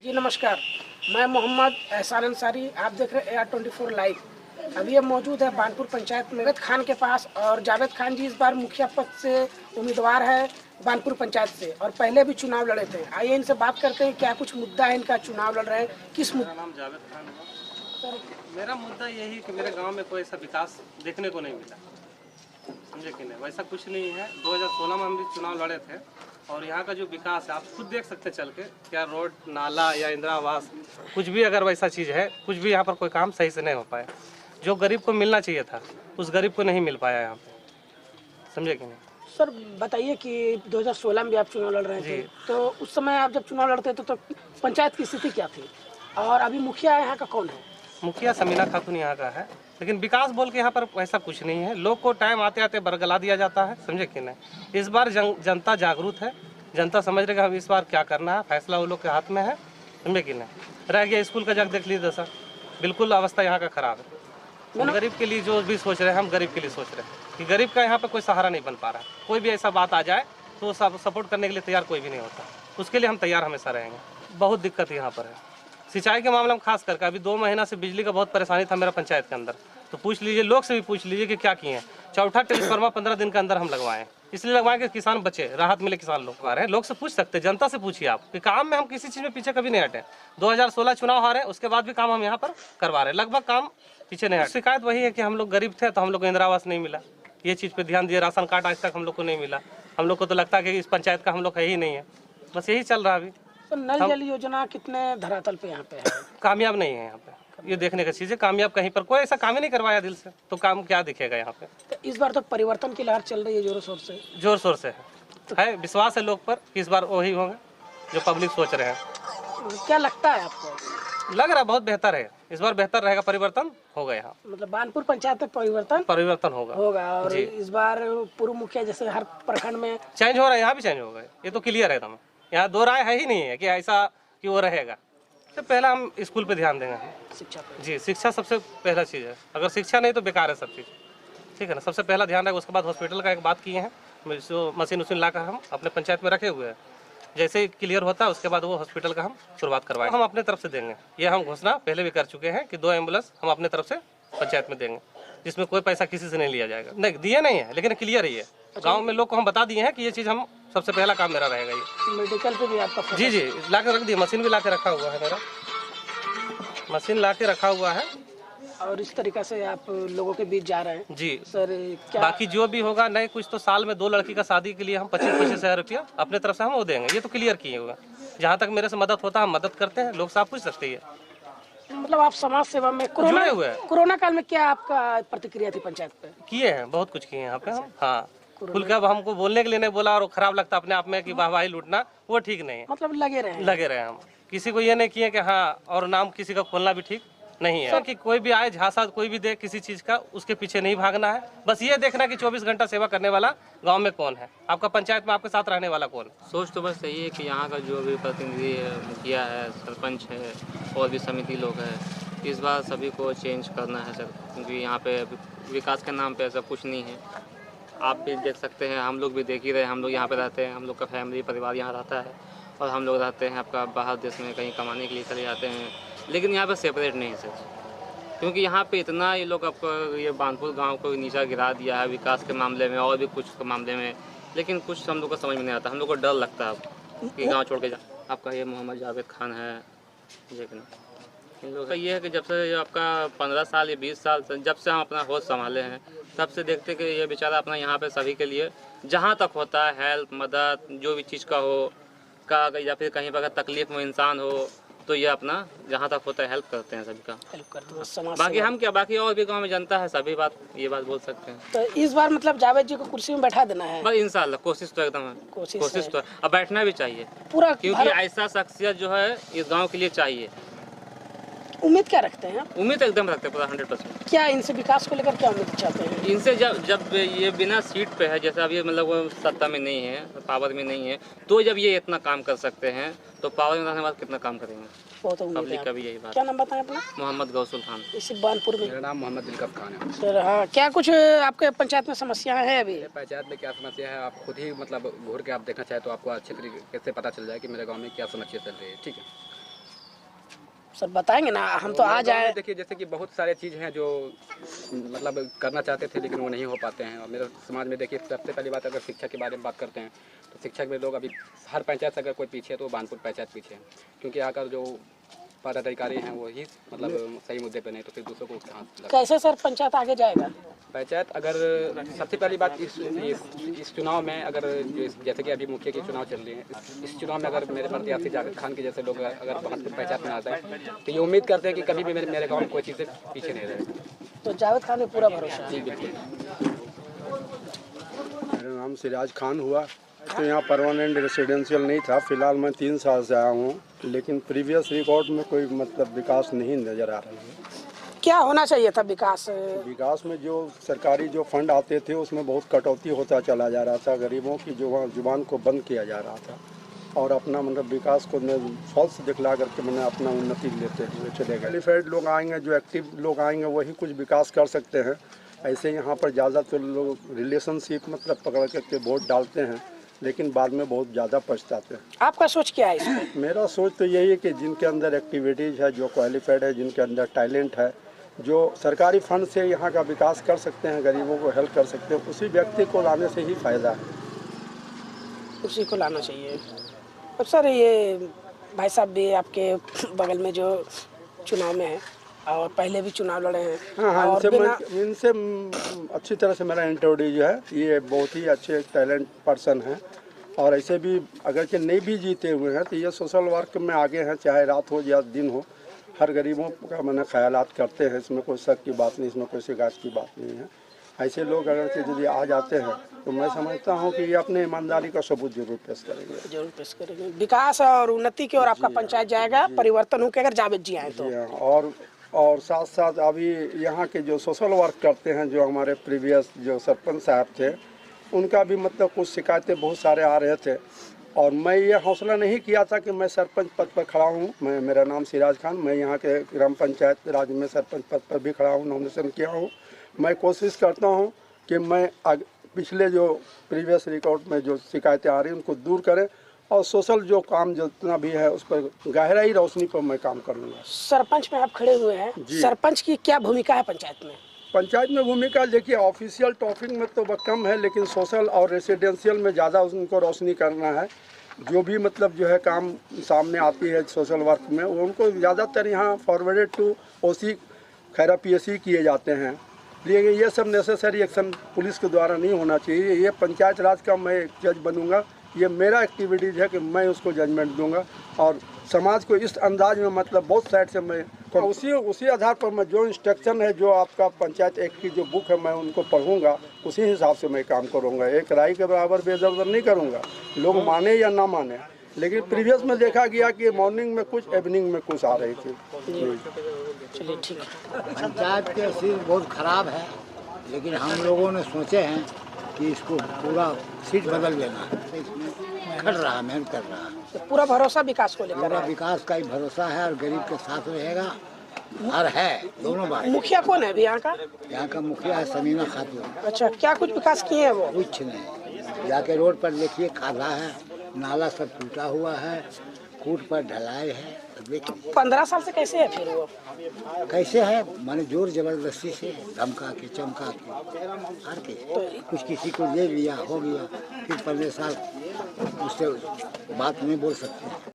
जी नमस्कार, मैं मोहम्मद एहसान अंसारी। आप देख रहे हैं AR24 लाइव। अभी हम मौजूद है बानपुर पंचायत में जावेद खान के पास, और जावेद खान जी इस बार मुखिया पद से उम्मीदवार है बानपुर पंचायत से, और पहले भी चुनाव लड़े थे। आइए इनसे बात करते हैं, क्या कुछ मुद्दा है इनका, चुनाव लड़ रहे हैं किस मुद्दे। मेरा नाम जावेद खान है। मेरा मुद्दा यही कि मेरे गांव में कोई ऐसा विकास देखने को नहीं मिला, समझे कि नहीं। वैसा कुछ नहीं है। 2016 में हम भी चुनाव लड़े थे, और यहाँ का जो विकास है आप खुद देख सकते चल के, क्या रोड नाला या इंदिरा आवास, कुछ भी अगर वैसा चीज़ है, कुछ भी यहाँ पर कोई काम सही से नहीं हो पाया। जो गरीब को मिलना चाहिए था उस गरीब को नहीं मिल पाया यहाँ पे, समझे कि नहीं। सर बताइए कि 2016 में भी आप चुनाव लड़ रहे थे, तो उस समय आप जब चुनाव लड़ते थे तो पंचायत की स्थिति क्या थी, और अभी मुखिया यहाँ का कौन है? मुखिया समीना खातून यहाँ का है, लेकिन विकास बोल के यहाँ पर ऐसा कुछ नहीं है। लोग को टाइम आते आते बरगला दिया जाता है, समझे कि नहीं। इस बार जनता जागरूक है, जनता समझ रही है हम इस बार क्या करना है, फैसला वो लोग के हाथ में है, समझे कि नहीं। रह गया स्कूल का जग देख लीजिए दशा, बिल्कुल अवस्था यहाँ का खराब है। हम गरीब के लिए जो भी सोच रहे हैं, हम गरीब के लिए सोच रहे हैं कि गरीब का यहाँ पर कोई सहारा नहीं बन पा रहा है। कोई भी ऐसा बात आ जाए तो सब सपोर्ट करने के लिए तैयार कोई भी नहीं होता, उसके लिए हम तैयार हमेशा रहेंगे। बहुत दिक्कत यहाँ पर है सिंचाई के मामले में, खास करके अभी 2 महीना से बिजली का बहुत परेशानी था मेरा पंचायत के अंदर। तो पूछ लीजिए, लोग से भी पूछ लीजिए कि क्या किए हैं। चौथा ट्रांसफार्मर 15 दिन के अंदर हम लगवाएं, इसलिए लगवाएं कि किसान बचे, राहत मिले किसान लोग। आ रहे हैं लोग से पूछ सकते, जनता से पूछिए आप कि काम में हम किसी चीज़ में पीछे कभी नहीं हटे। 2016 चुनाव हारे, उसके बाद भी काम हम यहाँ पर करवा रहे हैं, लगभग काम पीछे नहीं हटे। शिकायत वही है कि हम लोग गरीब थे तो हम लोग को इंदिरा आवास नहीं मिला, ये चीज़ पर ध्यान दिए। राशन कार्ड आज तक हम लोग को नहीं मिला। हम लोग को तो लगता है कि इस पंचायत का हम लोग है ही नहीं है, बस यही चल रहा है अभी। तो नल जल योजना कितने धरातल पे यहाँ पे है? कामयाब नहीं है यहाँ पे, ये देखने का चीज़ है। कामयाब कहीं पर कोई ऐसा काम ही नहीं करवाया दिल से, तो काम क्या दिखेगा यहाँ पे। तो इस बार तो परिवर्तन की लहर चल रही है जोरों शोर से। जोर शोर से है, विश्वास है लोग पर कि इस बार वही होंगे जो पब्लिक सोच रहे हैं। क्या लगता है आपको? लग रहा है बहुत बेहतर है, इस बार बेहतर रहेगा, परिवर्तन होगा यहाँ। मतलब बानपुर पंचायत में परिवर्तन होगा और इस बार पूर्व मुखिया जैसे हर प्रखंड में चेंज हो रहा है, यहाँ भी चेंज होगा। ये तो क्लियर है एकदम, यहाँ दो राय है ही नहीं है कि ऐसा कि वो रहेगा। तो पहला हम स्कूल पे ध्यान देंगे, शिक्षा पे। जी शिक्षा सबसे पहला चीज़ है। अगर शिक्षा नहीं तो बेकार है सब चीज़, ठीक है ना। सबसे पहला ध्यान रहेगा। उसके बाद हॉस्पिटल का एक बात किए हैं, जो मशीन उशीन लाकर हम अपने पंचायत में रखे हुए हैं। जैसे ही क्लियर होता है उसके बाद वो हॉस्पिटल का हम शुरुआत करवाएंगे, हम अपने तरफ से देंगे। ये हम घोषणा पहले भी कर चुके हैं कि 2 एम्बुलेंस हम अपने तरफ से पंचायत में देंगे, जिसमें कोई पैसा किसी से नहीं लिया जाएगा। नहीं दिए नहीं है, लेकिन क्लियर ही है। गांव में लोग को हम बता दिए हैं कि ये चीज़ हम सबसे पहला काम मेरा रहेगा। ये मेडिकल पे भी आपका जी ला के रख दिए, मशीन भी ला के रखा हुआ है, मेरा मशीन ला के रखा हुआ है। और इस तरीका से आप लोगों के बीच जा रहे हैं जी सर। क्या बाकी जो भी होगा, नहीं कुछ तो साल में 2 लड़की का शादी के लिए हम 25-25 हज़ार रुपया अपने तरफ से हम वो देंगे। ये तो क्लियर किए हुए। जहाँ तक मेरे से मदद होता है हम मदद करते हैं, लोग साफ पूछ सकते हैं। मतलब आप समाज सेवा में कोरोना काल में क्या आपका प्रतिक्रिया थी पंचायत पे? किए हैं, बहुत कुछ किए हैं यहाँ पे हम। हाँ, खुल के अब हमको बोलने के लिए नहीं बोला, और खराब लगता अपने आप में कि वाहवाही लूटना, वो ठीक नहीं है। मतलब लगे रहे हम किसी को ये नहीं किए कि हाँ, और नाम किसी का खोलना भी ठीक नहीं है। कि कोई भी आए झांसा कोई भी दे किसी चीज़ का, उसके पीछे नहीं भागना है। बस ये देखना कि 24 घंटा सेवा करने वाला गांव में कौन है, आपका पंचायत में आपके साथ रहने वाला कौन। सोच तो बस यही है कि यहाँ का जो भी प्रतिनिधि है, मुखिया है, सरपंच है, और भी समिति लोग हैं, इस बार सभी को चेंज करना है सर। क्योंकि यहाँ पे विकास के नाम पे ऐसा कुछ नहीं है। आप भी देख सकते हैं, हम लोग भी देख ही रहे हैं। हम लोग यहाँ पे रहते हैं, हम लोग का फैमिली परिवार यहाँ रहता है, और हम लोग रहते हैं आपका बाहर देश में कहीं कमाने के लिए चले जाते हैं। लेकिन यहाँ पे सेपरेट नहीं है सर, क्योंकि यहाँ पे इतना ये लोग आपको ये बानपुर गांव को नीचा गिरा दिया है विकास के मामले में, और भी कुछ के मामले में। लेकिन कुछ हम लोग को समझ में नहीं आता, हम लोग को डर लगता है कि गांव छोड़ के जा। आपका ये मोहम्मद जावेद खान है, लेकिन इन लोगों का ये है कि जब से आपका 15 साल या 20 साल जब से हम अपना होश संभाले हैं, तब से देखते कि ये बेचारा अपना यहाँ पे सभी के लिए जहाँ तक होता है हेल्प मदद, जो भी चीज़ का हो का, या फिर कहीं पर अगर तकलीफ में इंसान हो तो ये अपना जहाँ तक होता है हेल्प करते हैं, सभी का हेल्प करते हैं। बाकी हम क्या, बाकी और भी गांव में जनता है, सभी ये बात बोल सकते हैं। तो इस बार मतलब जावेद जी को कुर्सी में बैठा देना है? बस इंशाल्लाह, कोशिश तो एकदम है, कोशिश तो है। अब बैठना भी चाहिए पूरा, क्योंकि ऐसा शख्सियत जो है इस गाँव के लिए चाहिए। उम्मीद क्या रखते हैं? उम्मीद एकदम रखते हैं पूरा 100%। क्या इनसे विकास को लेकर क्या उम्मीद चाहते हैं? इनसे जब ये बिना सीट पे है, जैसे अभी मतलब वो सत्ता में नहीं है, पावर में नहीं है, तो जब ये इतना काम कर सकते हैं तो पावर में रहने के बाद कितना काम करेंगे। बहुत उम्मीद पब्लिक का भी यही बात। क्या नाम बताएं अपना? मोहम्मद गौसुल खान, इसी बानपुर में। मेरा नाम मोहम्मद दिलकब खान है सर। हाँ, क्या कुछ आपके पंचायत में समस्याएं हैं अभी? पंचायत में क्या समस्या है, आप खुद ही मतलब घूर के आप देखना चाहे तो आपको अच्छे तरीके से पता चल जाए कि मेरे गांव में क्या समस्या चल रही है। ठीक है, सर बताएंगे ना, हम तो आ जाए। देखिए जैसे कि बहुत सारे चीज़ हैं जो मतलब करना चाहते थे लेकिन वो नहीं हो पाते हैं। और मेरे समाज में देखिए सबसे पहली बात अगर शिक्षा के बारे में बात करते हैं तो शिक्षा में लोग अभी हर पंचायत से अगर कोई पीछे है तो बानपुर पंचायत पीछे है, क्योंकि यहाँ का जो पदाधिकारी हैं वो ही मतलब सही मुद्दे पे नहीं तो फिर दूसरों को कहाँ लगा। कैसे सर पंचायत आगे जाएगा? पंचायत अगर सबसे पहली बात इस चुनाव में अगर जैसे कि अभी मुखिया के चुनाव चल रहे हैं, इस चुनाव में अगर मेरे प्रत्याशी जावेद खान के जैसे लोग अगर बानपुर पंचायत में आ जाए तो ये उम्मीद करते हैं कि कभी भी मेरे गाँव में कोई चीज़ से पीछे नहीं रहेगा। तो जावेद खान में पूरा भरोसा है। जी बिल्कुल। मेरा नाम सिराज खान हुआ। तो यहाँ परमानेंट रेसिडेंशियल नहीं था। फिलहाल मैं 3 साल से आया हूँ, लेकिन प्रीवियस रिकॉर्ड में कोई मतलब विकास नहीं नज़र आ रहा है। क्या होना चाहिए था विकास? विकास में जो सरकारी जो फंड आते थे उसमें बहुत कटौती होता चला जा रहा था। गरीबों की जुबान को बंद किया जा रहा था और अपना मतलब विकास को फॉल्स दिखला करके मैंने अपना उन्नति लेते हुए चले गए। क्वालिफाइड लोग आएंगे, जो एक्टिव लोग आएंगे वही कुछ विकास कर सकते हैं। ऐसे यहाँ पर ज़्यादातर लोग रिलेशनशिप मतलब पकड़ करके वोट डालते हैं लेकिन बाद में बहुत ज़्यादा पछताते हैं। आपका सोच क्या है इसमें? मेरा सोच तो यही है कि जिनके अंदर एक्टिविटीज़ है, जो क्वालिफाइड है, जिनके अंदर टैलेंट है, जो सरकारी फंड से यहाँ का विकास कर सकते हैं, गरीबों को हेल्प कर सकते हैं, उसी व्यक्ति को लाने से ही फ़ायदा है। उसी को लाना चाहिए। और सर ये भाई साहब भी आपके बगल में जो चुनाव में है और पहले भी चुनाव लड़े हैं। हाँ, और इनसे अच्छी तरह से मेरा इंट्रोड्यूस है। ये बहुत ही अच्छे टैलेंट पर्सन हैं और ऐसे भी अगर कि नहीं भी जीते हुए हैं तो ये सोशल वर्क में आगे हैं, चाहे रात हो या दिन हो। हर गरीबों का मैंने ख्यालात करते हैं, इसमें कोई शक की बात नहीं, इसमें कोई शिकायत की बात नहीं है। ऐसे लोग अगर कि यदि आ जाते हैं तो मैं समझता हूं कि ये अपने ईमानदारी का सबूत जरूर पेश करेंगे। जरूर पेश करेंगे। विकास और उन्नति की ओर आपका पंचायत जाएगा, परिवर्तन हो के अगर जावेद जी आए तो। जी हाँ, और साथ साथ अभी यहाँ के जो सोशल वर्क करते हैं, जो हमारे प्रीवियस जो सरपंच साहब थे, उनका भी मतलब कुछ शिकायतें बहुत सारे आ रहे थे और मैं ये हौसला नहीं किया था कि मैं सरपंच पद पर खड़ा हूँ। मेरा नाम सिराज खान, मैं यहाँ के ग्राम पंचायत राज में सरपंच पद पर भी खड़ा हूँ, नॉमिनेशन किया हूँ। मैं कोशिश करता हूँ कि मैं पिछले जो प्रीवियस रिकॉर्ड में जो शिकायतें आ रही हैं उनको दूर करें और सोशल जो काम जितना भी है उस पर गहराई रोशनी पर मैं काम करूँगा। सरपंच में आप खड़े हुए हैं, सरपंच की क्या भूमिका है पंचायत में? पंचायत में भूमिका देखिए, ऑफिशियल टॉपिक में तो वह कम है लेकिन सोशल और रेसिडेंशियल में ज़्यादा उनको रोशनी करना है। जो भी मतलब जो है काम सामने आती है सोशल वर्क में, वो उनको ज़्यादातर यहाँ forwarded to OC Khaira PSC किए जाते हैं। लेकिन ये सब नेसेसरी एक्शन पुलिस के द्वारा नहीं होना चाहिए। ये पंचायत राज का मैं जज बनूंगा, ये मेरा एक्टिविटीज़ है कि मैं उसको जजमेंट दूंगा और समाज को इस अंदाज में मतलब बहुत साइड से मैं उसी आधार पर मैं जो इंस्ट्रक्शन है, जो आपका पंचायत एक्ट की जो बुक है, मैं उनको पढ़ूंगा, उसी हिसाब से मैं काम करूंगा। एक राय के बराबर बेदर्द नहीं करूंगा, लोग माने या ना माने। लेकिन प्रीवियस में देखा गया कि मॉर्निंग में कुछ, इवनिंग में कुछ आ रही थी। चलिए ठीक है। पंचायत की स्थिति बहुत ख़राब है, लेकिन हम लोगों ने सोचे हैं कि इसको पूरा सीट बदल देना है। तो इसमें खड़ रहा, मेहनत कर रहा है। तो पूरा भरोसा विकास को लेकर पूरा है। विकास का ही भरोसा है और गरीब के साथ रहेगा और है दोनों बात। मुखिया कौन है अभी यहाँ का? यहाँ का मुखिया है समीना खातून। अच्छा, क्या कुछ विकास किए हैं वो? कुछ नहीं, जाके रोड पर देखिए, खाला है, नाला सब टूटा हुआ है, कूट पर ढलाई है। देखिए 15 साल से कैसे है फिर वो? कैसे है, माने जोर जबरदस्ती से धमका के चमका के हार के कुछ किसी को दे दिया, हो गया। फिर 15 साल उससे बात नहीं बोल सकते।